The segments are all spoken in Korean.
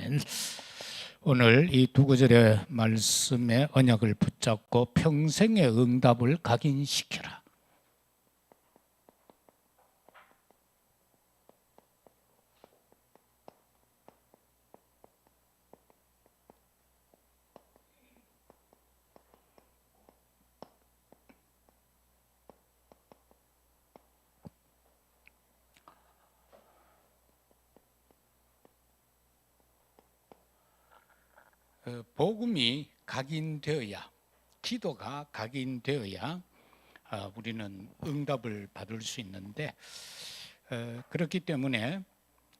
아멘. 오늘 이 두 구절의 말씀의 언약을 붙잡고 평생의 응답을 각인시켜라. 복음이 각인되어야, 기도가 각인되어야 우리는 응답을 받을 수 있는데, 그렇기 때문에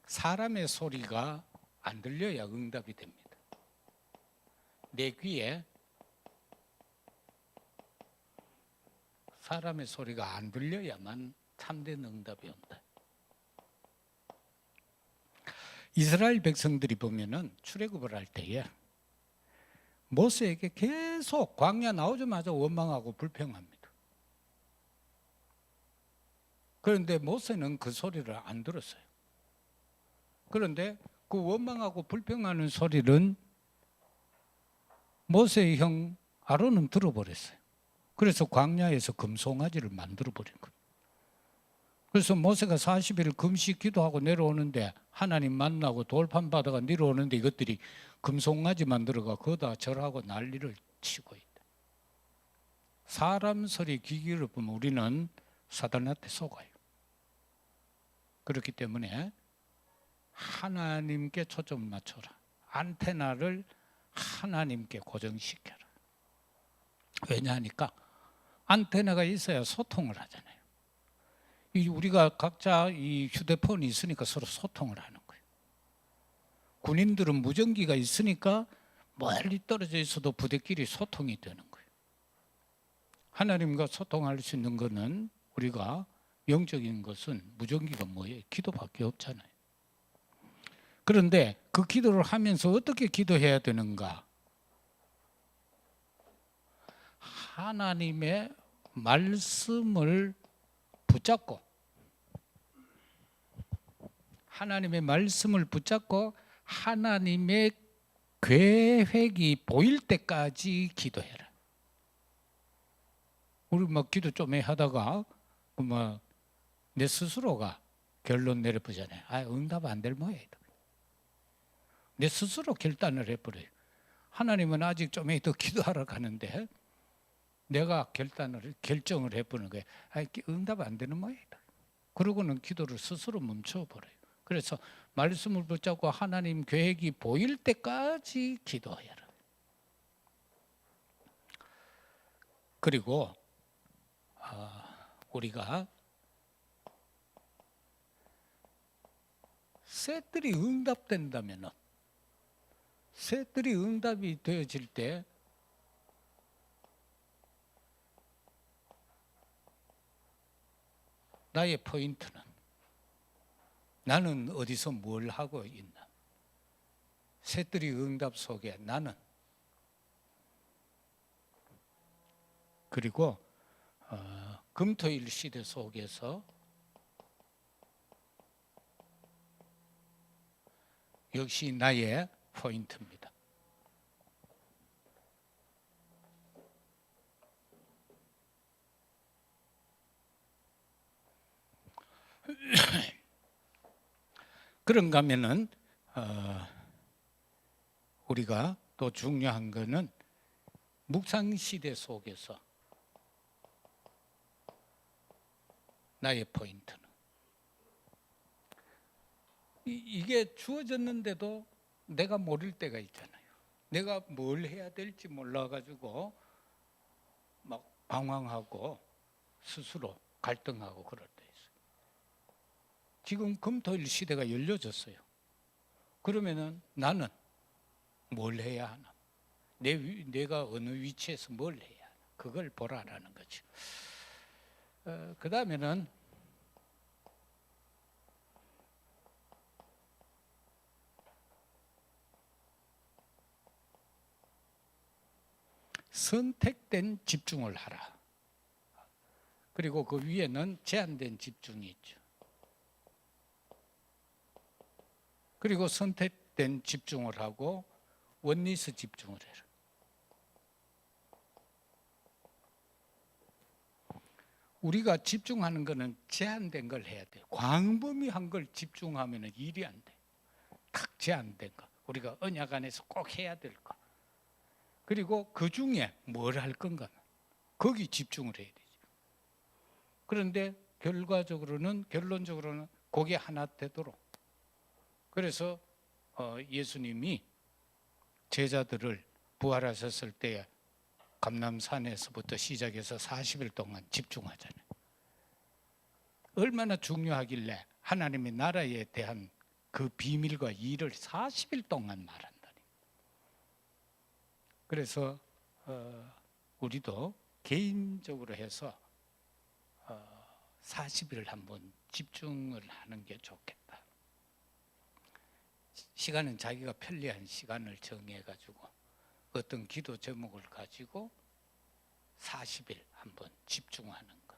사람의 소리가 안 들려야 응답이 됩니다. 내 귀에 사람의 소리가 안 들려야만 참된 응답이 온다. 이스라엘 백성들이 보면은 출애굽을 할 때에 모세에게 계속 광야 나오자마자 원망하고 불평합니다. 그런데 모세는 그 소리를 안 들었어요. 그런데 그 원망하고 불평하는 소리는 모세의 형 아론은 들어버렸어요. 그래서 광야에서 금송아지를 만들어버린 거예요. 그래서 모세가 40일 금식 기도하고 내려오는데, 하나님 만나고 돌판 받아가 내려오는데 이것들이 금송아지 만들어가 거기다 절하고 난리를 치고 있다. 사람 소리 귀 기울이면 우리는 사단한테 속아요. 그렇기 때문에 하나님께 초점을 맞춰라. 안테나를 하나님께 고정시켜라. 왜냐하니까 안테나가 있어야 소통을 하잖아요. 우리가 각자 이 휴대폰이 있으니까 서로 소통을 하는 거예요. 군인들은 무전기가 있으니까 멀리 떨어져 있어도 부대끼리 소통이 되는 거예요. 하나님과 소통할 수 있는 것은, 우리가 영적인 것은 무전기가 뭐예요? 기도밖에 없잖아요. 그런데 그 기도를 하면서 어떻게 기도해야 되는가? 하나님의 말씀을 붙잡고, 하나님의 말씀을 붙잡고 하나님의 계획이 보일 때까지 기도해라. 우리 막 기도 좀 하다가 내 스스로가 결론 내려보잖아요. 응답 안 될 모양이다. 내 스스로 결단을 해버려요. 하나님은 아직 좀 더 기도하러 가는데 내가 결정을 해보는 거예요. 응답 안 되는 모양이다. 그러고는 기도를 스스로 멈춰버려요. 그래서 말씀을 붙잡고 하나님 계획이 보일 때까지 기도해라. 그리고 우리가 새들이 응답된다면, 새들이 응답이 되어질 때 나의 포인트는, 나는 어디서 뭘 하고 있나? 새들이 응답 속에 나는, 그리고 금토일 시대 속에서 역시 나의 포인트입니다. 그런가 하면은 우리가 또 중요한 거는 묵상 시대 속에서 나의 포인트는, 이게 주어졌는데도 내가 모를 때가 있잖아요. 내가 뭘 해야 될지 몰라가지고 막 방황하고 스스로 갈등하고 그럴 때 있어요. 지금 금토일 시대가 열려졌어요. 그러면은 나는 뭘 해야 하나? 내가 어느 위치에서 뭘 해야 하나? 그걸 보라라는 거죠. 그 다음에는 선택된 집중을 하라. 그리고 그 위에는 제한된 집중이 있죠. 그리고 제한된 집중을 하고 원리스 집중을 해라. 우리가 집중하는 거는 제한된 걸 해야 돼요. 광범위한 걸 집중하면 일이 안 돼. 딱 제한된 거. 우리가 언약 안에서 꼭 해야 될 거. 그리고 그 중에 뭘 할 건가. 거기 집중을 해야 되죠. 그런데 결론적으로는 그게 하나 되도록. 그래서 예수님이 제자들을 부활하셨을 때 감람산에서부터 시작해서 40일 동안 집중하잖아요. 얼마나 중요하길래 하나님의 나라에 대한 그 비밀과 일을 40일 동안 말한다니. 그래서 우리도 개인적으로 해서 40일을 한번 집중을 하는 게 좋겠다. 시간은 자기가 편리한 시간을 정해가지고 어떤 기도 제목을 가지고 40일 한번 집중하는 것.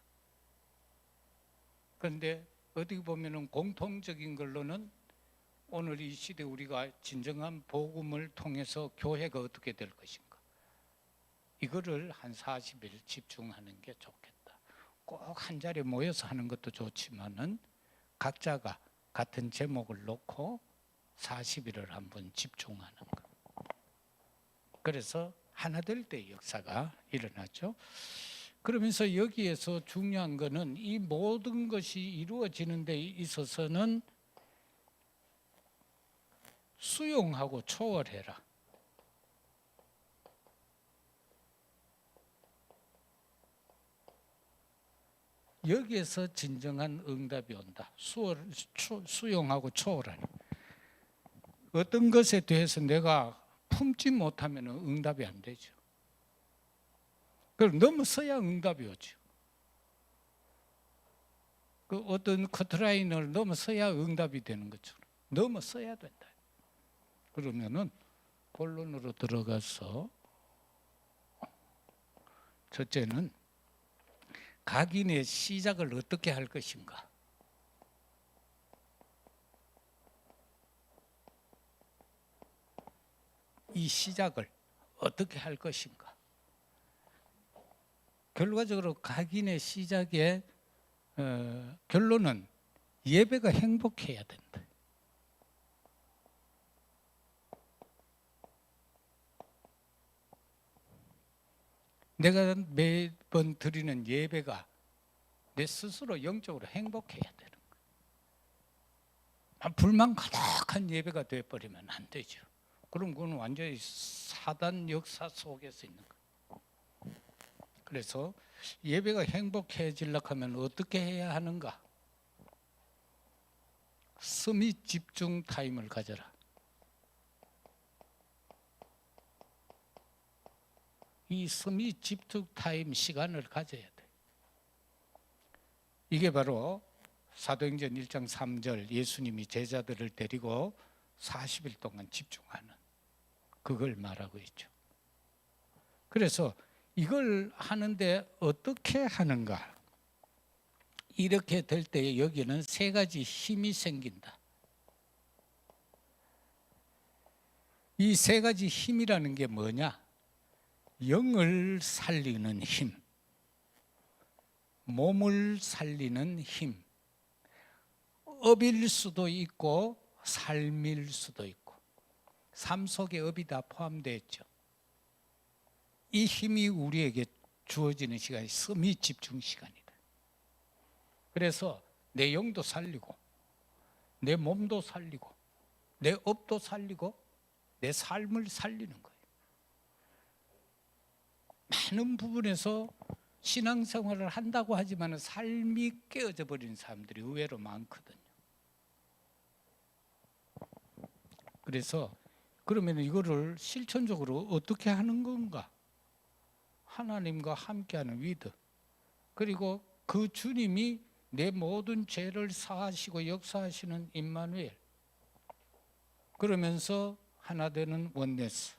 그런데 어디 보면은 공통적인 걸로는 오늘 이 시대 우리가 진정한 복음을 통해서 교회가 어떻게 될 것인가. 이거를 한 40일 집중하는 게 좋겠다. 꼭 한 자리에 모여서 하는 것도 좋지만은 각자가 같은 제목을 놓고 40일을 한번 집중하는 것. 그래서 하나 될 때 역사가 일어나죠. 그러면서 여기에서 중요한 것은 이 모든 것이 이루어지는 데 있어서는 수용하고 초월해라. 여기에서 진정한 응답이 온다. 수용하고 초월하는. 어떤 것에 대해서 내가 품지 못하면 응답이 안 되죠. 그럼 넘어서야 응답이 오죠. 그 어떤 커트라인을 넘어서야 응답이 되는 것처럼 넘어서야 된다. 그러면은 본론으로 들어가서 첫째는 각인의 시작을 어떻게 할 것인가. 이 시작을 어떻게 할 것인가. 결과적으로 각인의 시작의 결론은 예배가 행복해야 된다. 내가 매번 드리는 예배가 내 스스로 영적으로 행복해야 되는 거예요. 불만 가득한 예배가 되어버리면 안 되죠. 그럼 그건 완전히 사단 역사 속에서 있는 거예요. 그래서 예배가 행복해지려고 하면 어떻게 해야 하는가? 서밋 집중 타임을 가져라. 이 서밋 집중 타임 시간을 가져야 돼. 이게 바로 사도행전 1장 3절 예수님이 제자들을 데리고 40일 동안 집중하는 그걸 말하고 있죠. 그래서 이걸 하는데 어떻게 하는가? 이렇게 될 때 여기는 세 가지 힘이 생긴다. 이 세 가지 힘이라는 게 뭐냐? 영을 살리는 힘, 몸을 살리는 힘, 업일 수도 있고 삶일 수도 있고 삶 속에 업이 다 포함되어 있죠. 이 힘이 우리에게 주어지는 시간이 서밋 집중 시간이다. 그래서 내 영도 살리고 내 몸도 살리고 내 업도 살리고 내 삶을 살리는 거예요. 많은 부분에서 신앙생활을 한다고 하지만 삶이 깨어져 버리는 사람들이 의외로 많거든요. 그래서 그러면 이거를 실천적으로 어떻게 하는 건가? 하나님과 함께하는 위드, 그리고 그 주님이 내 모든 죄를 사하시고 역사하시는 임마누엘, 그러면서 하나 되는 원네스,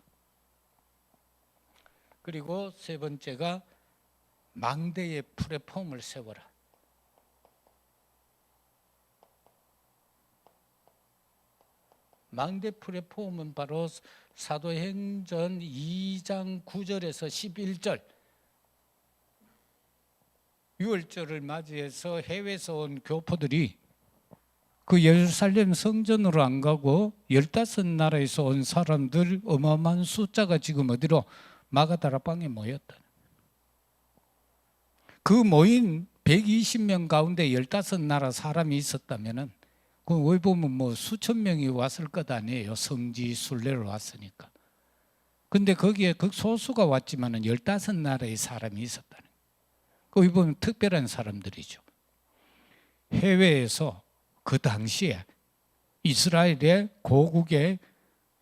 그리고 세 번째가 망대의 플랫폼을 세워라. 망대 플랫폼은 바로 사도행전 2장 9절에서 11절 유월절을 맞이해서 해외에서 온 교포들이 그 예루살렘 성전으로 안 가고 15나라에서 온 사람들 어마어마한 숫자가 지금 어디로 마가다라방에 모였다. 그 모인 120명 가운데 15나라 사람이 있었다면은 그 왜 보면 뭐 수천 명이 왔을 것 아니에요. 성지 순례를 왔으니까. 근데 거기에 극소수가 왔지만은 15나라의 사람이 있었다는 거예요. 거기 보면 특별한 사람들이죠. 해외에서 그 당시에 이스라엘의 고국의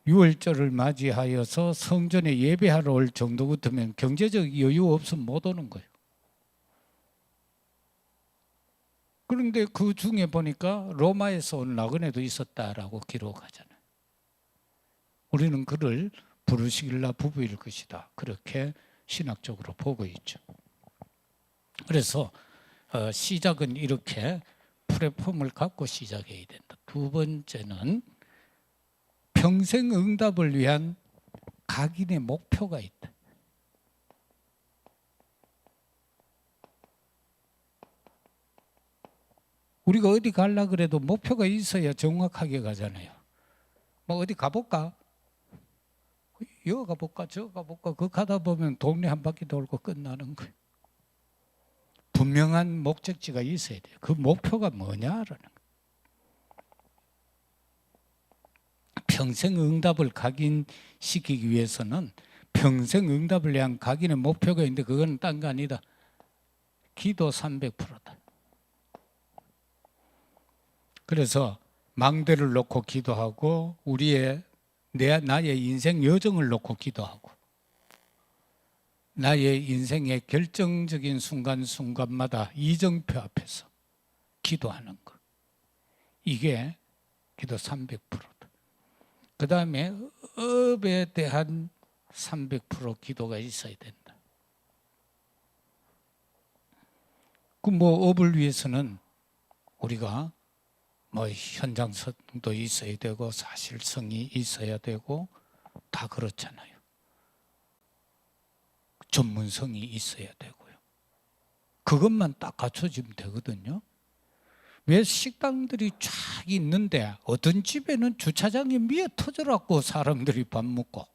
유월절을 맞이하여서 성전에 예배하러 올 정도 같으면 경제적 여유 없으면 못 오는 거예요. 그런데 그 중에 보니까 로마에서 온 나그네도 있었다라고 기록하잖아요. 우리는 그를 부르시길라 부부일 것이다. 그렇게 신학적으로 보고 있죠. 그래서 시작은 이렇게 플랫폼을 갖고 시작해야 된다. 두 번째는 평생 응답을 위한 각인의 목표가 있다. 우리가 어디 가려고 그래도 목표가 있어야 정확하게 가잖아요. 뭐 어디 가볼까? 여기 가볼까? 저기 가볼까? 그거 가다 보면 동네 한 바퀴 돌고 끝나는 거예요. 분명한 목적지가 있어야 돼요. 그 목표가 뭐냐라는 거예요. 평생 응답을 각인시키기 위해서는 평생 응답을 위한 각인의 목표가 있는데 그건 딴 거 아니다. 기도 300%다. 그래서 망대를 놓고 기도하고 나의 인생 여정을 놓고 기도하고 나의 인생의 결정적인 순간순간마다 이정표 앞에서 기도하는 것. 이게 기도 300%다. 그 다음에 업에 대한 300% 기도가 있어야 된다. 그 뭐 업을 위해서는 우리가 뭐 현장성도 있어야 되고 사실성이 있어야 되고 다 그렇잖아요. 전문성이 있어야 되고요. 그것만 딱 갖춰지면 되거든요. 왜 식당들이 쫙 있는데 어떤 집에는 주차장이 미어 터져갖고 사람들이 밥 먹고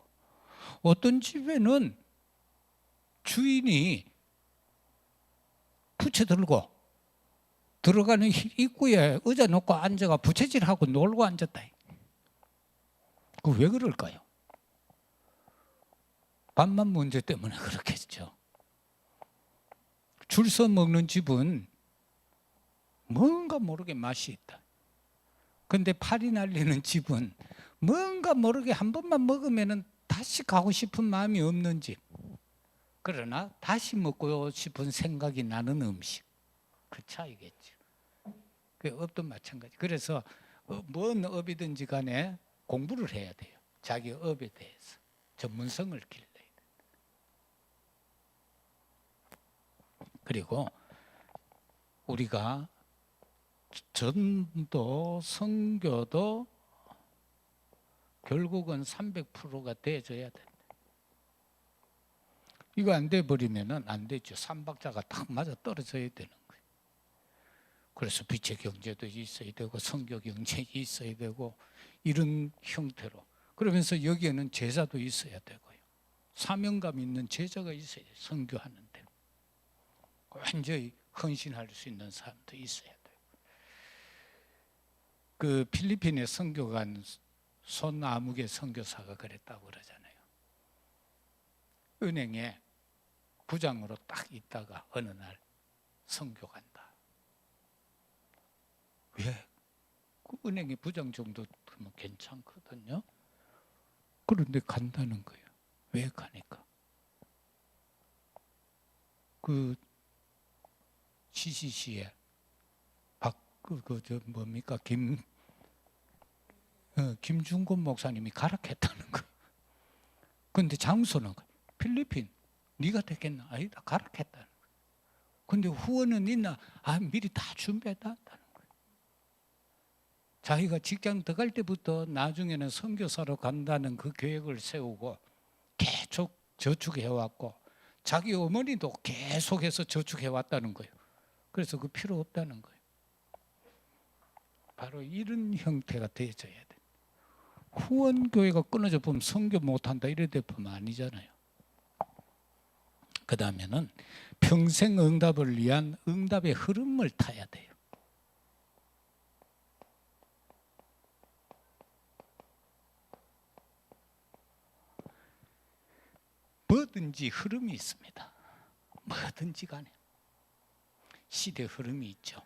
어떤 집에는 주인이 부채 들고 들어가는 입구에 의자 놓고 앉아가 부채질하고 놀고 앉았다. 그 왜 그럴까요? 밥만 문제 때문에 그렇겠죠. 줄 서 먹는 집은 뭔가 모르게 맛이 있다. 근데 팔이 날리는 집은 뭔가 모르게 한 번만 먹으면 다시 가고 싶은 마음이 없는 집. 그러나 다시 먹고 싶은 생각이 나는 음식. 그 차이겠죠. 그 업도 마찬가지. 그래서 뭔 업이든지 간에 공부를 해야 돼요. 자기 업에 대해서 전문성을 길러야 돼요. 그리고 우리가 전도, 선교도 결국은 300%가 돼줘야 된다. 이거 안 돼버리면 안 되죠. 삼박자가 딱 맞아 떨어져야 되는 거예요. 그래서 빛의 경제도 있어야 되고 선교 경제 있어야 되고 이런 형태로. 그러면서 여기에는 제자도 있어야 되고요. 사명감 있는 제자가 있어야 돼요. 선교하는데. 완전히 헌신할 수 있는 사람도 있어야 돼요. 그 필리핀의 선교관 손아무개 선교사가 그랬다고 그러잖아요. 은행에 부장으로 딱 있다가 어느 날 선교 간다. 왜? 그 은행의 부장 정도 되면 괜찮거든요. 그런데 간다는 거예요. 왜 가니까? 그 CCC에 뭡니까 김중곤 목사님이 가락했다는 거예요. 그런데 장소는 필리핀. 네가 됐겠나? 아니다. 가락했다는 거예요. 근데 후원은 있나? 미리 다 준비했다는 거예요. 자기가 직장 들어갈 때부터 나중에는 선교사로 간다는 그 계획을 세우고 계속 저축해왔고 자기 어머니도 계속해서 저축해왔다는 거예요. 그래서 그 필요 없다는 거예요. 바로 이런 형태가 되어져야 돼. 후원교회가 끊어져 보면 선교 못한다 이래 되면 아니잖아요. 그 다음에는 평생 응답을 위한 응답의 흐름을 타야 돼요. 뭐든지 흐름이 있습니다. 뭐든지 간에 시대 흐름이 있죠.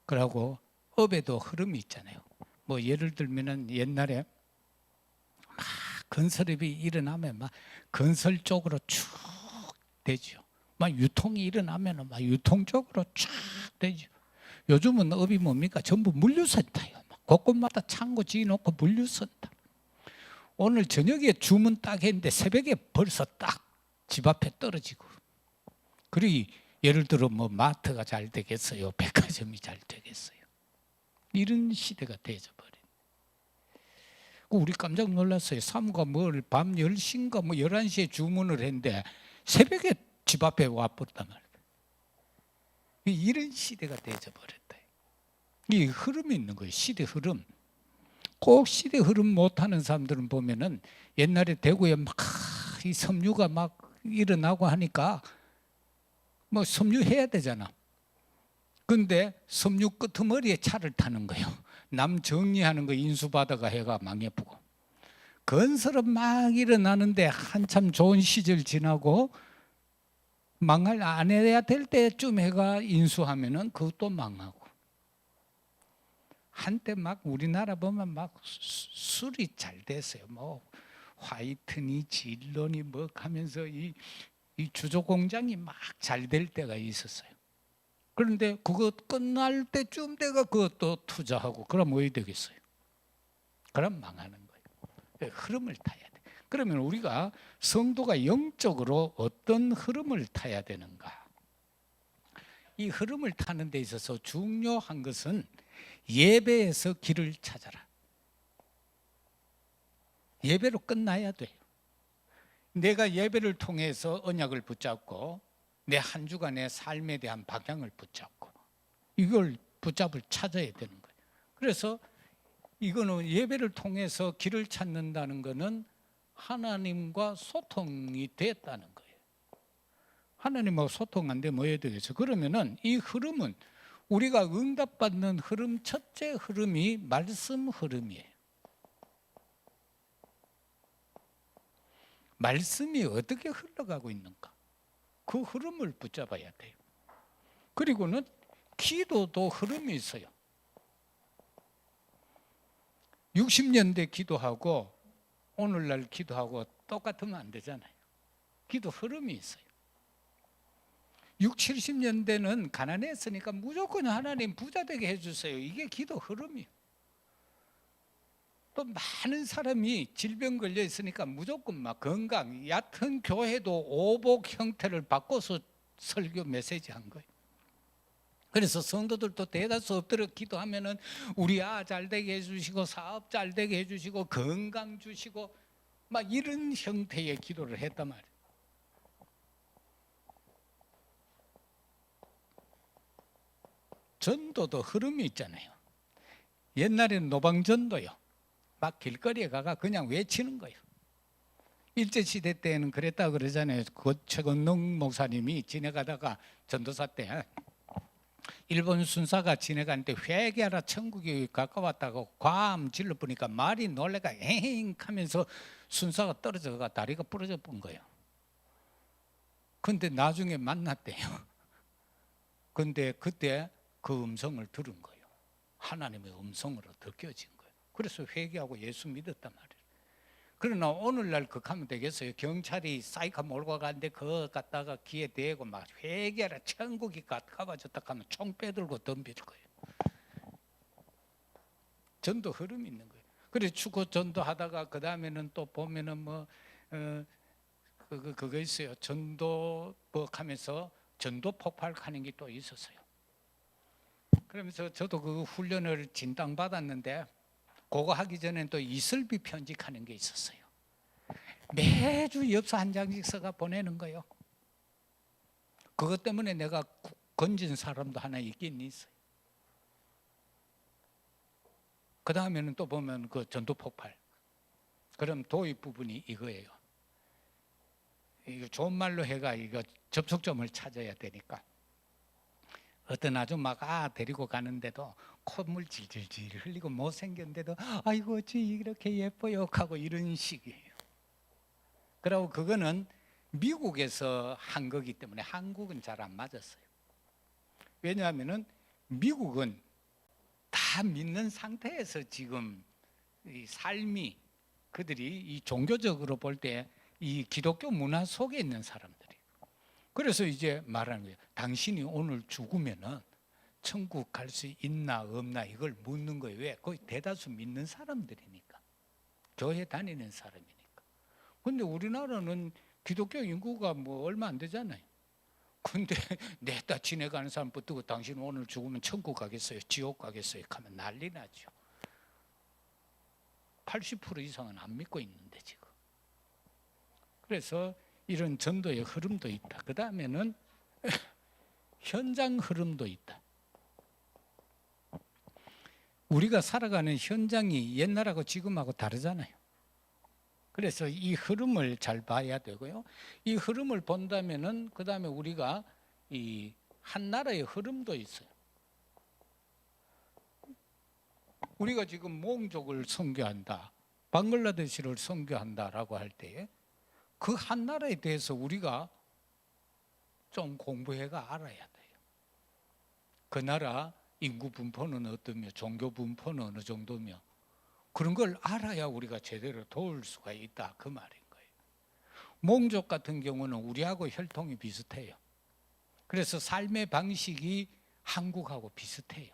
그리고 업에도 흐름이 있잖아요. 뭐 예를 들면은 옛날에 막 건설업이 일어나면 막 건설 쪽으로 쭉 되죠. 막 유통이 일어나면은 막 유통 쪽으로 쭉 되죠. 요즘은 업이 뭡니까? 전부 물류센터예요. 곳곳마다 창고 지어놓고 물류센터. 오늘 저녁에 주문 딱 했는데 새벽에 벌써 딱 집 앞에 떨어지고. 그리고 예를 들어 뭐 마트가 잘 되겠어요? 백화점이 잘 되겠어요? 이런 시대가 되어버린. 우리 깜짝 놀랐어요. 삼가 뭘 밤 10시인가 뭐 11시에 주문을 했는데 새벽에 집 앞에 와버렸단 말이에요. 이런 시대가 되어버렸다. 이 흐름이 있는 거예요. 시대 흐름. 꼭 시대 흐름 못하는 사람들은 보면은 옛날에 대구에 막 이 섬유가 막 일어나고 하니까 뭐 섬유해야 되잖아. 근데 섬유 끄트머리에 차를 타는 거예요. 남 정리하는 거 인수받아가 해가 망해보고. 건설은 막 일어나는데 한참 좋은 시절 지나고 망할 안 해야 될 때쯤 해가 인수하면은 그것도 망하고. 한때 막 우리나라 보면 막 술이 잘 됐어요. 뭐 화이트니 진로니 뭐 하면서 이 주조 공장이 막 잘 될 때가 있었어요. 그런데 그거 끝날 때쯤 돼가 그것도 투자하고 그럼 어디 되겠어요? 그럼 망하는 거예요. 흐름을 타야 돼. 그러면 우리가 성도가 영적으로 어떤 흐름을 타야 되는가? 이 흐름을 타는 데 있어서 중요한 것은 예배에서 길을 찾아라. 예배로 끝나야 돼요. 내가 예배를 통해서 언약을 붙잡고 내 한 주간의 삶에 대한 방향을 붙잡고 이걸 붙잡을 찾아야 되는 거예요. 그래서 이거는 예배를 통해서 길을 찾는다는 것은 하나님과 소통이 됐다는 거예요. 하나님하고 소통 안 되면 뭐 해야 되겠어? 그러면은 이 흐름은 우리가 응답받는 흐름, 첫째 흐름이 말씀 흐름이에요. 말씀이 어떻게 흘러가고 있는가? 그 흐름을 붙잡아야 돼요. 그리고는 기도도 흐름이 있어요. 60년대 기도하고 오늘날 기도하고 똑같으면 안 되잖아요. 기도 흐름이 있어요. 60, 70년대는 가난했으니까 무조건 하나님 부자 되게 해주세요. 이게 기도 흐름이에요. 또 많은 사람이 질병 걸려 있으니까 무조건 막 건강, 얕은 교회도 오복 형태를 바꿔서 설교 메시지 한 거예요. 그래서 성도들도 대다수 엎드려 기도하면은 우리 잘 되게 해주시고 사업 잘 되게 해주시고 건강 주시고 막 이런 형태의 기도를 했단 말이에요. 전도도 흐름이 있잖아요. 옛날에는 노방전도요. 막 길거리에 가가 그냥 외치는 거예요. 일제시대 때는 그랬다 그러잖아요. 최건능 목사님이 지나가다가 전도사 때 일본 순사가 지나가는데 회개하라 천국이 가까웠다고 과음 질러보니까 말이 놀래가 에잉 하면서 순사가 떨어져가 다리가 부러져 본 거예요. 근데 나중에 만났대요. 근데 그때 그 음성을 들은 거예요. 하나님의 음성으로 느껴진 거예요. 그래서 회개하고 예수 믿었단 말이에요. 그러나 오늘날 그렇게 하면 되겠어요? 경찰이 사이카 몰고 가는데 그거 갖다가 귀에 대고 막 회개하라 천국이 가까워졌다 하면 총 빼들고 덤빌 거예요. 전도 흐름이 있는 거예요. 그래서 축구 전도하다가 그 다음에는 또 보면은 뭐 그거 있어요. 전도 뭐 하면서 전도 폭발하는 게 또 있었어요. 그러면서 저도 그 훈련을 진단받았는데 그거 하기 전엔 또 이슬비 편집하는 게 있었어요. 매주 엽서 한 장씩 써가 보내는 거예요. 그것 때문에 내가 건진 사람도 하나 있긴 있어요. 그 다음에는 또 보면 그 전도 폭발. 그럼 도입 부분이 이거예요. 이거 좋은 말로 해가 이거 접촉점을 찾아야 되니까. 어떤 아줌마가 데리고 가는데도 콧물 질질질 흘리고 못생겼는데도 아이고 어찌 이렇게 예뻐요 하고 이런 식이에요. 그리고 그거는 미국에서 한 거기 때문에 한국은 잘 안 맞았어요. 왜냐하면은 미국은 다 믿는 상태에서 지금 이 삶이 그들이 이 종교적으로 볼 때 이 기독교 문화 속에 있는 사람들이. 그래서 이제 말하는 거예요. 당신이 오늘 죽으면은 천국 갈 수 있나 없나 이걸 묻는 거예요. 왜? 거의 대다수 믿는 사람들이니까. 교회 다니는 사람이니까. 근데 우리나라는 기독교 인구가 뭐 얼마 안 되잖아요. 근데 냈다 지내가는 사람 붙들고 당신 오늘 죽으면 천국 가겠어요? 지옥 가겠어요? 하면 난리 나죠. 80% 이상은 안 믿고 있는데 지금. 그래서 이런 전도의 흐름도 있다. 그 다음에는 현장 흐름도 있다. 우리가 살아가는 현장이 옛날하고 지금하고 다르잖아요. 그래서 이 흐름을 잘 봐야 되고요. 이 흐름을 본다면은 그 다음에 우리가 이 한 나라의 흐름도 있어요. 우리가 지금 몽족을 선교한다, 방글라데시를 선교한다라고 할 때 그 한 나라에 대해서 우리가 좀 공부해가 알아야 돼요. 그 나라 인구 분포는 어떠며 종교 분포는 어느 정도며 그런 걸 알아야 우리가 제대로 도울 수가 있다 그 말인 거예요. 몽족 같은 경우는 우리하고 혈통이 비슷해요. 그래서 삶의 방식이 한국하고 비슷해요.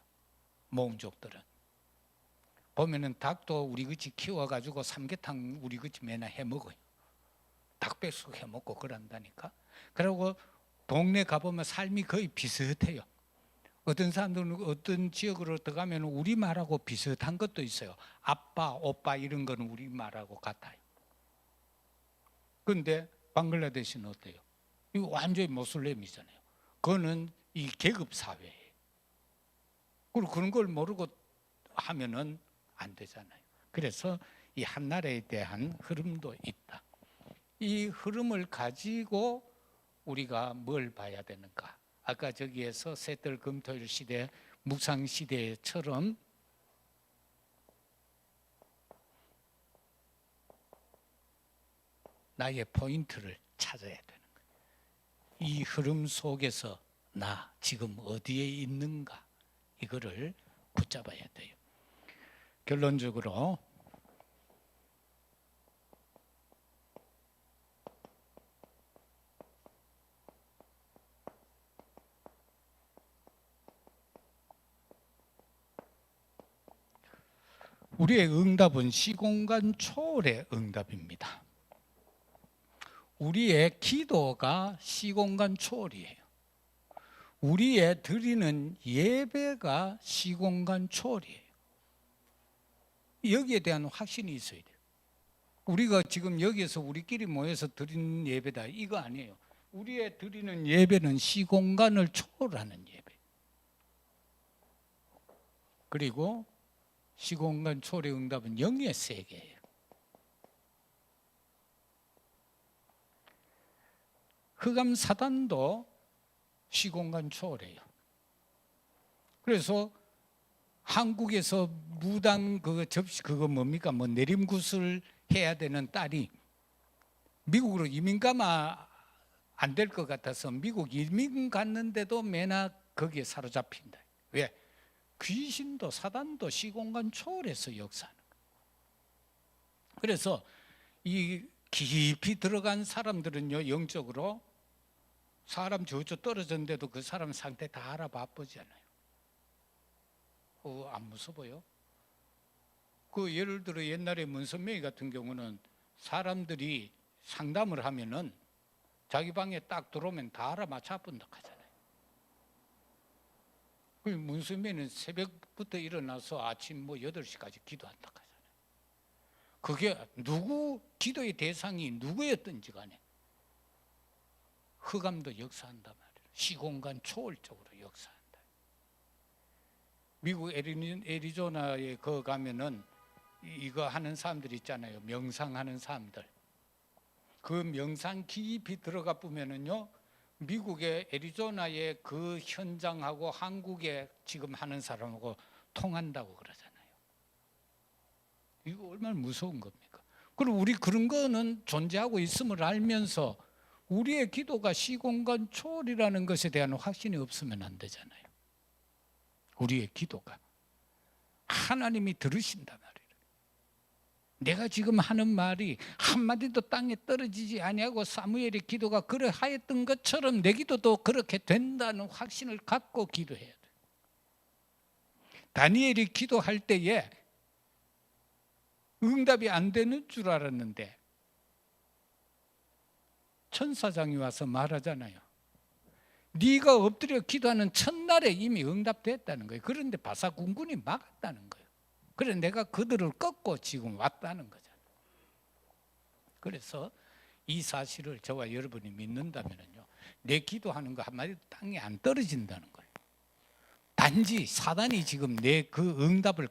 몽족들은 보면은 닭도 우리같이 키워가지고 삼계탕 우리같이 맨날 해먹어요. 닭백숙 해먹고 그런다니까. 그리고 동네 가보면 삶이 거의 비슷해요. 어떤 사람들은 어떤 지역으로 들어가면 우리말하고 비슷한 것도 있어요. 아빠, 오빠 이런 거는 우리말하고 같아요. 그런데 방글라데시는 어때요? 이거 완전히 모슬렘이잖아요. 그거는 이 계급 사회예요. 그리고 그런 걸 모르고 하면은 안 되잖아요. 그래서 이 한 나라에 대한 흐름도 있다. 이 흐름을 가지고 우리가 뭘 봐야 되는가? 아까 저기에서 셋들 금토일 시대, 묵상 시대처럼 나의 포인트를 찾아야 되는 거예요. 이 흐름 속에서 나 지금 어디에 있는가? 이거를 붙잡아야 돼요. 결론적으로 우리의 응답은 시공간 초월의 응답입니다. 우리의 기도가 시공간 초월이에요. 우리의 드리는 예배가 시공간 초월이에요. 여기에 대한 확신이 있어야 돼요. 우리가 지금 여기에서 우리끼리 모여서 드리는 예배다 이거 아니에요. 우리의 드리는 예배는 시공간을 초월하는 예배. 그리고 시공간 초월의 응답은 영의 세계예요. 흑암 사단도 시공간 초월해요. 그래서 한국에서 무당 그 접시 그거 뭡니까? 뭐 내림굿을 해야 되는 딸이 미국으로 이민 가면 안 될 것 같아서 미국 이민 갔는데도 매나 거기에 사로잡힌다. 왜? 귀신도 사단도 시공간 초월해서 역사하는 거예요. 그래서 이 깊이 들어간 사람들은요 영적으로 사람 저쪽 떨어졌는데도 그 사람 상태 다 알아봐 보잖아요. 안 무서워요? 그 예를 들어 옛날에 문선명이 같은 경우는 사람들이 상담을 하면은 자기 방에 딱 들어오면 다 알아맞혀 본다 하잖아요. 문수면은 새벽부터 일어나서 아침 8시까지 기도한다 하잖아요. 그게 누구 기도의 대상이 누구였든지 간에 흑암도 역사한단 말이에요. 시공간 초월적으로 역사한다. 미국 애리조나에 거 가면은 이거 하는 사람들 있잖아요. 명상하는 사람들. 그 명상 깊이 들어가 보면은요, 미국의 애리조나의 그 현장하고 한국에 지금 하는 사람하고 통한다고 그러잖아요. 이거 얼마나 무서운 겁니까? 그리고 우리 그런 거는 존재하고 있음을 알면서 우리의 기도가 시공간 초월이라는 것에 대한 확신이 없으면 안 되잖아요. 우리의 기도가 하나님이 들으신단 말이에요. 내가 지금 하는 말이 한마디도 땅에 떨어지지 아니하고 사무엘의 기도가 그러하였던 것처럼 내 기도도 그렇게 된다는 확신을 갖고 기도해야 돼요. 다니엘이 기도할 때에 응답이 안 되는 줄 알았는데 천사장이 와서 말하잖아요. 네가 엎드려 기도하는 첫날에 이미 응답됐다는 거예요. 그런데 바사군군이 막았다는 거예요. 그래서 내가 그들을 꺾고 지금 왔다는 거잖아요. 그래서 이 사실을 저와 여러분이 믿는다면요, 내 기도하는 거 한마디도 땅에 안 떨어진다는 거예요. 단지 사단이 지금 내 그 응답을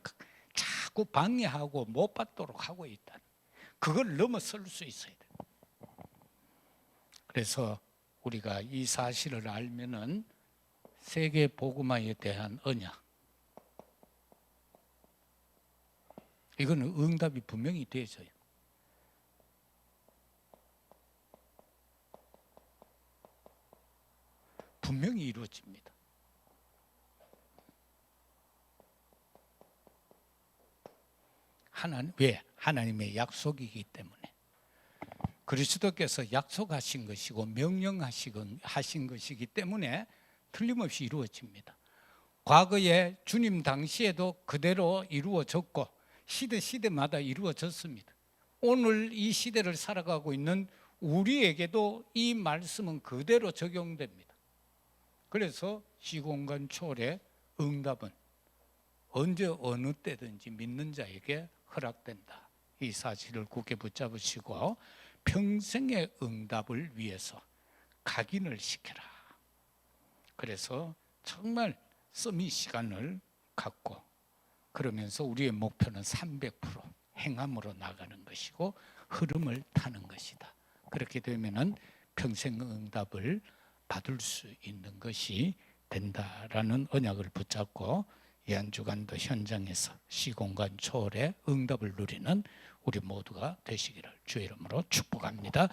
자꾸 방해하고 못 받도록 하고 있다는, 그걸 넘어설 수 있어야 돼요. 그래서 우리가 이 사실을 알면은 세계 복음화에 대한 언약, 이거는 응답이 분명히 되어져요. 분명히 이루어집니다. 왜? 하나님의 약속이기 때문에. 그리스도께서 약속하신 것이고 명령하신 것이기 때문에 틀림없이 이루어집니다. 과거에 주님 당시에도 그대로 이루어졌고 시대마다 이루어졌습니다. 오늘 이 시대를 살아가고 있는 우리에게도 이 말씀은 그대로 적용됩니다. 그래서 시공간 초월의 응답은 언제 어느 때든지 믿는 자에게 허락된다. 이 사실을 굳게 붙잡으시고 평생의 응답을 위해서 각인을 시켜라. 그래서 정말 서밋 시간을 갖고, 그러면서 우리의 목표는 300% 행함으로 나가는 것이고 흐름을 타는 것이다. 그렇게 되면은 평생 응답을 받을 수 있는 것이 된다라는 언약을 붙잡고 이 한 주간도 현장에서 시공간 초월의 응답을 누리는 우리 모두가 되시기를 주의 이름으로 축복합니다.